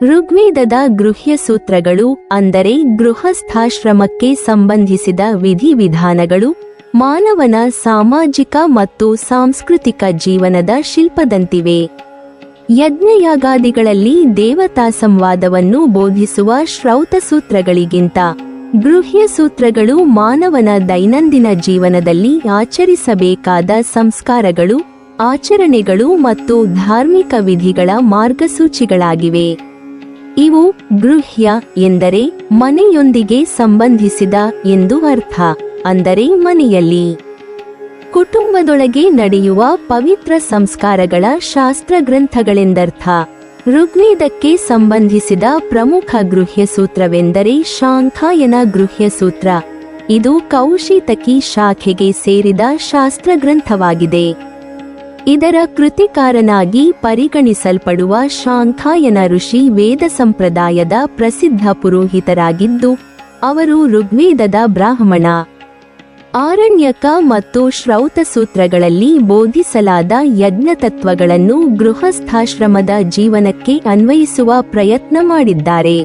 ಋಗ್ವೇದದ ಗೃಹ್ಯ ಸೂತ್ರಗಳು ಅಂದರೆ ಗೃಹಸ್ಥಾಶ್ರಮಕ್ಕೆ ಸಂಬಂಧಿಸಿದ ವಿಧಿವಿಧಾನಗಳು ಮಾನವನ ಸಾಮಾಜಿಕ ಮತ್ತು ಸಾಂಸ್ಕೃತಿಕ ಜೀವನದ ಶಿಲ್ಪದಂತಿವೆ. ಯಜ್ಞಯಾಗಾದಿಗಳಲ್ಲಿ ದೇವತಾ ಸಂವಾದವನ್ನು ಬೋಧಿಸುವ ಶ್ರೌತ ಸೂತ್ರಗಳಿಗಿಂತ ಗೃಹ್ಯ ಸೂತ್ರಗಳು ಮಾನವನ ದೈನಂದಿನ ಜೀವನದಲ್ಲಿ ಆಚರಿಸಬೇಕಾದ ಸಂಸ್ಕಾರಗಳು, ಆಚರಣೆಗಳು ಮತ್ತು ಧಾರ್ಮಿಕ ವಿಧಿಗಳ ಮಾರ್ಗಸೂಚಿಗಳಾಗಿವೆ. ಇವು ಗೃಹ್ಯ ಎಂದರೆ ಮನೆಯೊಂದಿಗೆ ಸಂಬಂಧಿಸಿದ ಎಂದು ಅರ್ಥ. ಅಂದರೆ ಮನೆಯಲ್ಲಿ ಕುಟುಂಬದೊಳಗೆ ನಡೆಯುವ ಪವಿತ್ರ ಸಂಸ್ಕಾರಗಳ ಶಾಸ್ತ್ರ ಗ್ರಂಥಗಳೆಂದರ್ಥ. ಋಗ್ವೇದಕ್ಕೆ ಸಂಬಂಧಿಸಿದ ಪ್ರಮುಖ ಗೃಹ್ಯ ಸೂತ್ರವೆಂದರೆ ಶಾಂಖಾಯನ ಗೃಹ್ಯ ಸೂತ್ರ. ಇದು ಕೌಶಿತಕಿ ಶಾಖೆಗೆ ಸೇರಿದ ಶಾಸ್ತ್ರ ಗ್ರಂಥವಾಗಿದೆ. ಇದರ ಕೃತಿಕಾರನಾಗಿ ಪರಿಗಣಿಸಲ್ಪಡುವ ಶಾಂಖಾಯನ ಋಷಿ ವೇದ ಸಂಪ್ರದಾಯದ ಪ್ರಸಿದ್ಧ ಪುರೋಹಿತರಾಗಿದ್ದು ಅವರು ಋಗ್ವೇದದ ಬ್ರಾಹ್ಮಣ. ಆರಣ್ಯಕ ಮತ್ತು ಶ್ರೌತ ಸೂತ್ರಗಳಲ್ಲಿ ಬೋಧಿಸಲಾದ ಯಜ್ಞತತ್ವಗಳನ್ನು ಗೃಹಸ್ಥಾಶ್ರಮದ ಜೀವನಕ್ಕೆ ಅನ್ವಯಿಸುವ ಪ್ರಯತ್ನ ಮಾಡಿದ್ದಾರೆ.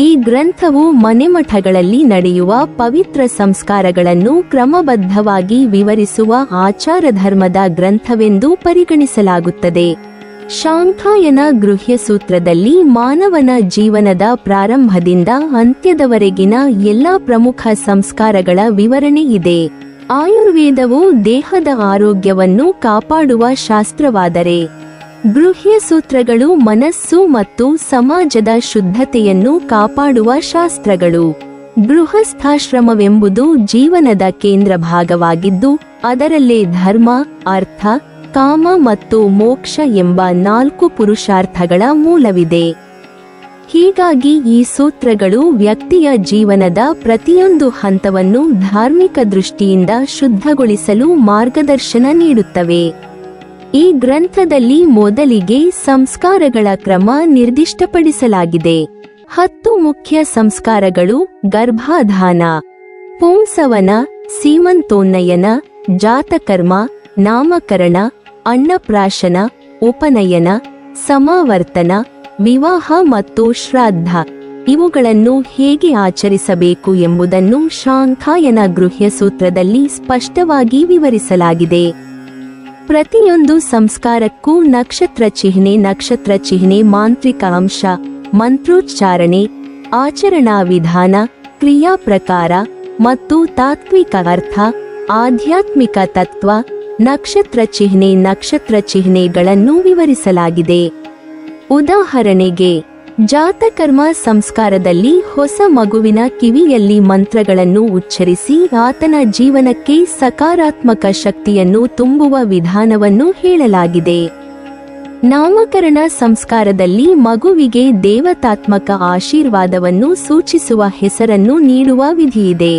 ಈ ಗ್ರಂಥವು ಮನೆಮಠಗಳಲ್ಲಿ ನಡೆಯುವ ಪವಿತ್ರ ಸಂಸ್ಕಾರಗಳನ್ನು ಕ್ರಮಬದ್ಧವಾಗಿ ವಿವರಿಸುವ ಆಚಾರಧರ್ಮದ ಗ್ರಂಥವೆಂದು ಪರಿಗಣಿಸಲಾಗುತ್ತದೆ. ಶಾಂಖಾಯನ ಗೃಹ್ಯ ಸೂತ್ರದಲ್ಲಿ ಮಾನವನ ಜೀವನದ ಪ್ರಾರಂಭದಿಂದ ಅಂತ್ಯದವರೆಗಿನ ಎಲ್ಲ ಪ್ರಮುಖ ಸಂಸ್ಕಾರಗಳ ವಿವರಣೆ ಇದೆ. ಆಯುರ್ವೇದವು ದೇಹದ ಆರೋಗ್ಯವನ್ನು ಕಾಪಾಡುವ ಶಾಸ್ತ್ರವಾದರೆ ಗೃಹ್ಯ ಸೂತ್ರಗಳು ಮನಸ್ಸು ಮತ್ತು ಸಮಾಜದ ಶುದ್ಧತೆಯನ್ನು ಕಾಪಾಡುವ ಶಾಸ್ತ್ರಗಳು. ಗೃಹಸ್ಥಾಶ್ರಮವೆಂಬುದು ಜೀವನದ ಕೇಂದ್ರ ಭಾಗವಾಗಿದ್ದು ಅದರಲ್ಲೇ ಧರ್ಮ, ಅರ್ಥ, ಕಾಮ ಮತ್ತು ಮೋಕ್ಷ ಎಂಬ 4 ಪುರುಷಾರ್ಥಗಳ ಮೂಲವಿದೆ. ಹೀಗಾಗಿ ಈ ಸೂತ್ರಗಳು ವ್ಯಕ್ತಿಯ ಜೀವನದ ಪ್ರತಿಯೊಂದು ಹಂತವನ್ನು ಧಾರ್ಮಿಕ ದೃಷ್ಟಿಯಿಂದ ಶುದ್ಧಗೊಳಿಸಲು ಮಾರ್ಗದರ್ಶನ ನೀಡುತ್ತವೆ. ಈ ಗ್ರಂಥದಲ್ಲಿ ಮೊದಲಿಗೆ ಸಂಸ್ಕಾರಗಳ ಕ್ರಮ ನಿರ್ದಿಷ್ಟಪಡಿಸಲಾಗಿದೆ. 10 ಮುಖ್ಯ ಸಂಸ್ಕಾರಗಳು ಗರ್ಭಾಧಾನ, ಪುಂಸವನ, ಸೀಮಂತೋನ್ನಯನ, ಜಾತಕರ್ಮ, ನಾಮಕರಣ, ಅನ್ನಪ್ರಾಶನ, ಉಪನಯನ, ಸಮಾವರ್ತನ, ವಿವಾಹ ಮತ್ತು ಶ್ರಾದ್ದ. ಇವುಗಳನ್ನು ಹೇಗೆ ಆಚರಿಸಬೇಕು ಎಂಬುದನ್ನು ಶಾಂಖಾಯನ ಗೃಹ್ಯ ಸೂತ್ರದಲ್ಲಿ ಸ್ಪಷ್ಟವಾಗಿ ವಿವರಿಸಲಾಗಿದೆ. ಪ್ರತಿಯೊಂದು ಸಂಸ್ಕಾರಕ್ಕೂ ನಕ್ಷತ್ರ ಚಿಹ್ನೆ, ಮಾಂತ್ರಿಕ ಅಂಶ, ಮಂತ್ರೋಚ್ಚಾರಣೆ, ಆಚರಣಾ ವಿಧಾನ, ಕ್ರಿಯಾ ಪ್ರಕಾರ ಮತ್ತು ತಾತ್ವಿಕ ಅರ್ಥ, ಆಧ್ಯಾತ್ಮಿಕ ತತ್ವ, ನಕ್ಷತ್ರ ಚಿಹ್ನೆಗಳನ್ನು ವಿವರಿಸಲಾಗಿದೆ. ಉದಾಹರಣೆಗೆ ಜಾತಕರ್ಮ ಸಂಸ್ಕಾರದಲ್ಲಿ ಹೊಸ ಮಗುವಿನ ಕಿವಿಯಲ್ಲಿ ಮಂತ್ರಗಳನ್ನು ಉಚ್ಚರಿಸಿ ಆತನ ಜೀವನಕ್ಕೆ ಸಕಾರಾತ್ಮಕ ಶಕ್ತಿಯನ್ನು ತುಂಬುವ ವಿಧಾನವನ್ನು ಹೇಳಲಾಗಿದೆ. ನಾಮಕರಣ ಸಂಸ್ಕಾರದಲ್ಲಿ ಮಗುವಿಗೆ ದೇವತಾತ್ಮಕ ಆಶೀರ್ವಾದವನ್ನು ಸೂಚಿಸುವ ಹೆಸರನ್ನು ನೀಡುವ ವಿಧಿಯಿದೆ.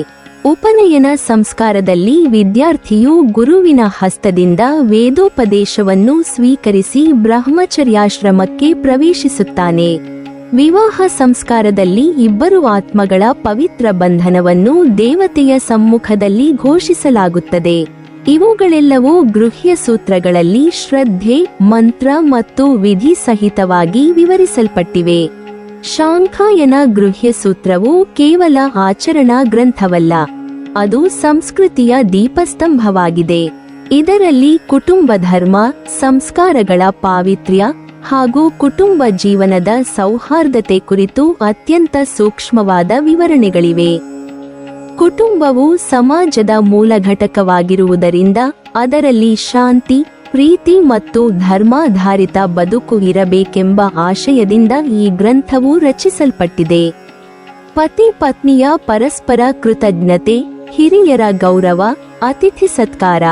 ಉಪನಯನ ಸಂಸ್ಕಾರದಲ್ಲಿ ವಿದ್ಯಾರ್ಥಿಯು ಗುರುವಿನ ಹಸ್ತದಿಂದ ವೇದೋಪದೇಶವನ್ನು ಸ್ವೀಕರಿಸಿ ಬ್ರಹ್ಮಚರ್ಯಾಶ್ರಮಕ್ಕೆ ಪ್ರವೇಶಿಸುತ್ತಾನೆ. ವಿವಾಹ ಸಂಸ್ಕಾರದಲ್ಲಿ ಇಬ್ಬರು ಆತ್ಮಗಳ ಪವಿತ್ರ ಬಂಧನವನ್ನು ದೇವತೆಯ ಸಮ್ಮುಖದಲ್ಲಿ ಘೋಷಿಸಲಾಗುತ್ತದೆ. ಇವುಗಳೆಲ್ಲವೂ ಗೃಹ್ಯ ಸೂತ್ರಗಳಲ್ಲಿ ಶ್ರದ್ಧೆ, ಮಂತ್ರ ಮತ್ತು ವಿಧಿ ಸಹಿತವಾಗಿ ವಿವರಿಸಲ್ಪಟ್ಟಿವೆ. ಶಾಂಖಾಯನ ಗೃಹ್ಯ ಸೂತ್ರವು ಕೇವಲ ಆಚರಣಾ ಗ್ರಂಥವಲ್ಲ, ಅದು ಸಂಸ್ಕೃತಿಯ ದೀಪಸ್ತಂಭವಾಗಿದೆ. ಇದರಲ್ಲಿ ಕುಟುಂಬ ಧರ್ಮ, ಸಂಸ್ಕಾರಗಳ ಪಾವಿತ್ರ್ಯ ಹಾಗೂ ಕುಟುಂಬ ಜೀವನದ ಸೌಹಾರ್ದತೆ ಕುರಿತು ಅತ್ಯಂತ ಸೂಕ್ಷ್ಮವಾದ ವಿವರಣೆಗಳಿವೆ. ಕುಟುಂಬವು ಸಮಾಜದ ಮೂಲ ಘಟಕವಾಗಿರುವುದರಿಂದ ಅದರಲ್ಲಿ ಶಾಂತಿ, ಪ್ರೀತಿ ಮತ್ತು ಧರ್ಮಾಧಾರಿತ ಬದುಕು ಇರಬೇಕೆಂಬ ಆಶಯದಿಂದ ಈ ಗ್ರಂಥವು ರಚಿಸಲ್ಪಟ್ಟಿದೆ. ಪತಿ ಪತ್ನಿಯ ಪರಸ್ಪರ ಕೃತಜ್ಞತೆ, ಹಿರಿಯರ ಗೌರವ, ಅತಿಥಿ ಸತ್ಕಾರ,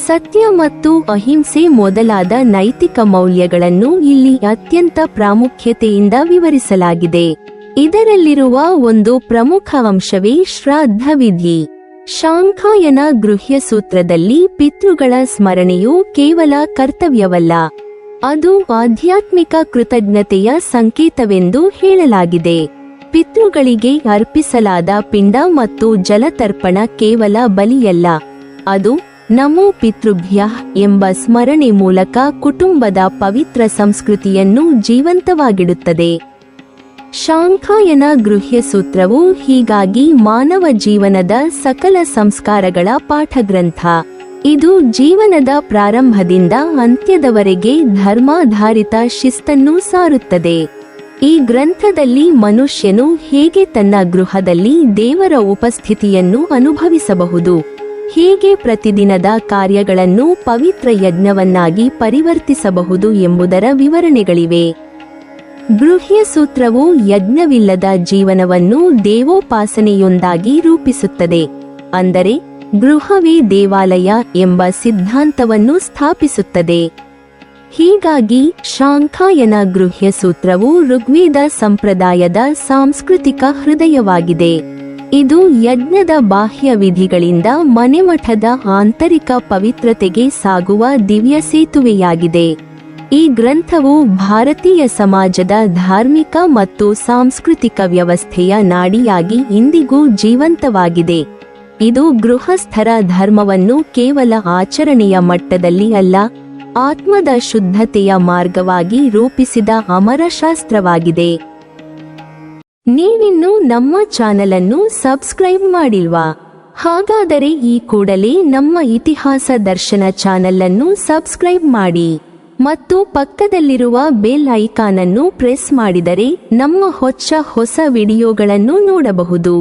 ಸತ್ಯ ಮತ್ತು ಅಹಿಂಸೆ ಮೊದಲಾದ ನೈತಿಕ ಮೌಲ್ಯಗಳನ್ನು ಇಲ್ಲಿ ಅತ್ಯಂತ ಪ್ರಾಮುಖ್ಯತೆಯಿಂದ ವಿವರಿಸಲಾಗಿದೆ. ಇದರಲ್ಲಿರುವ ಒಂದು ಪ್ರಮುಖ ಅಂಶವೇ ಶ್ರಾದ್ದ ವಿಧಿ. ಶಾಂಖಾಯನ ಗೃಹ್ಯ ಸೂತ್ರದಲ್ಲಿ ಪಿತೃಗಳ ಸ್ಮರಣೆಯು ಕೇವಲ ಕರ್ತವ್ಯವಲ್ಲ, ಅದು ಆಧ್ಯಾತ್ಮಿಕ ಕೃತಜ್ಞತೆಯ ಸಂಕೇತವೆಂದು ಹೇಳಲಾಗಿದೆ. ಪಿತೃಗಳಿಗೆ ಅರ್ಪಿಸಲಾದ ಪಿಂಡ ಮತ್ತು ಜಲತರ್ಪಣ ಕೇವಲ ಬಲಿಯಲ್ಲ, ಅದು ನಮೋ ಪಿತೃಭ್ಯಃ ಎಂಬ ಸ್ಮರಣೆ ಮೂಲಕ ಕುಟುಂಬದ ಪವಿತ್ರ ಸಂಸ್ಕೃತಿಯನ್ನು ಜೀವಂತವಾಗಿಡುತ್ತದೆ. ಶಾಂಖಾಯನ ಗೃಹ್ಯ ಸೂತ್ರವು ಹೀಗಾಗಿ ಮಾನವ ಜೀವನದ ಸಕಲ ಸಂಸ್ಕಾರಗಳ ಪಾಠಗ್ರಂಥ. ಇದು ಜೀವನದ ಪ್ರಾರಂಭದಿಂದ ಅಂತ್ಯದವರೆಗೆ ಧರ್ಮಾಧಾರಿತ ಶಿಸ್ತನ್ನು ಸಾರುತ್ತದೆ. ಈ ಗ್ರಂಥದಲ್ಲಿ ಮನುಷ್ಯನು ಹೇಗೆ ತನ್ನ ಗೃಹದಲ್ಲಿ ದೇವರ ಉಪಸ್ಥಿತಿಯನ್ನು ಅನುಭವಿಸಬಹುದು, ಹೇಗೆ ಪ್ರತಿದಿನದ ಕಾರ್ಯಗಳನ್ನು ಪವಿತ್ರ ಯಜ್ಞವನ್ನಾಗಿ ಪರಿವರ್ತಿಸಬಹುದು ಎಂಬುದರ ವಿವರಣೆಗಳಿವೆ. ಗೃಹ್ಯ ಸೂತ್ರವು ಯಜ್ಞವಿಲ್ಲದ ಜೀವನವನ್ನು ದೇವೋಪಾಸನೆಯೊಂದಾಗಿ ರೂಪಿಸುತ್ತದೆ. ಅಂದರೆ ಗೃಹವೇ ದೇವಾಲಯ ಎಂಬ ಸಿದ್ಧಾಂತವನ್ನು ಸ್ಥಾಪಿಸುತ್ತದೆ. ಹೀಗಾಗಿ ಶಾಂಖಾಯನ ಗೃಹ್ಯ ಸೂತ್ರವು ಋಗ್ವೇದ ಸಂಪ್ರದಾಯದ ಸಾಂಸ್ಕೃತಿಕ ಹೃದಯವಾಗಿದೆ. ಇದು ಯಜ್ಞದ ಬಾಹ್ಯ ವಿಧಿಗಳಿಂದ ಮನೆಮಠದ ಆಂತರಿಕ ಪವಿತ್ರತೆಗೆ ಸಾಗುವ ದಿವ್ಯ ಸೇತುವೆಯಾಗಿದೆ. ಈ ಗ್ರಂಥವು ಭಾರತೀಯ ಸಮಾಜದ ಧಾರ್ಮಿಕ ಮತ್ತು ಸಾಂಸ್ಕೃತಿಕ ವ್ಯವಸ್ಥೆಯ ನಾಡಿಯಾಗಿ ಇಂದಿಗೂ ಜೀವಂತವಾಗಿದೆ. ಇದು ಗೃಹಸ್ಥರ ಧರ್ಮವನ್ನು ಕೇವಲ ಆಚರಣೆಯ ಮಟ್ಟದಲ್ಲಿ ಅಲ್ಲ, ಆತ್ಮದ ಶುದ್ಧತೆಯ ಮಾರ್ಗವಾಗಿ ರೂಪಿಸಿದ ಅಮರ ಶಾಸ್ತ್ರವಾಗಿದೆ. ನೀವಿನ್ನೂ ನಮ್ಮ ಚಾನಲನ್ನು ಸಬ್ಸ್ಕ್ರೈಬ್ ಮಾಡಿಲ್ವಾ? ಹಾಗಾದರೆ ಈ ಕೂಡಲೇ ನಮ್ಮ ಇತಿಹಾಸ ದರ್ಶನ ಚಾನಲನ್ನು ಸಬ್ಸ್ಕ್ರೈಬ್ ಮಾಡಿ ಮತ್ತು ಪಕ್ಕದಲ್ಲಿರುವ ಬೆಲ್ ಐಕಾನ್ ಅನ್ನು ಪ್ರೆಸ್ ಮಾಡಿದರೆ ನಮ್ಮ ಹೊಸ ವಿಡಿಯೋಗಳನ್ನು ನೋಡಬಹುದು.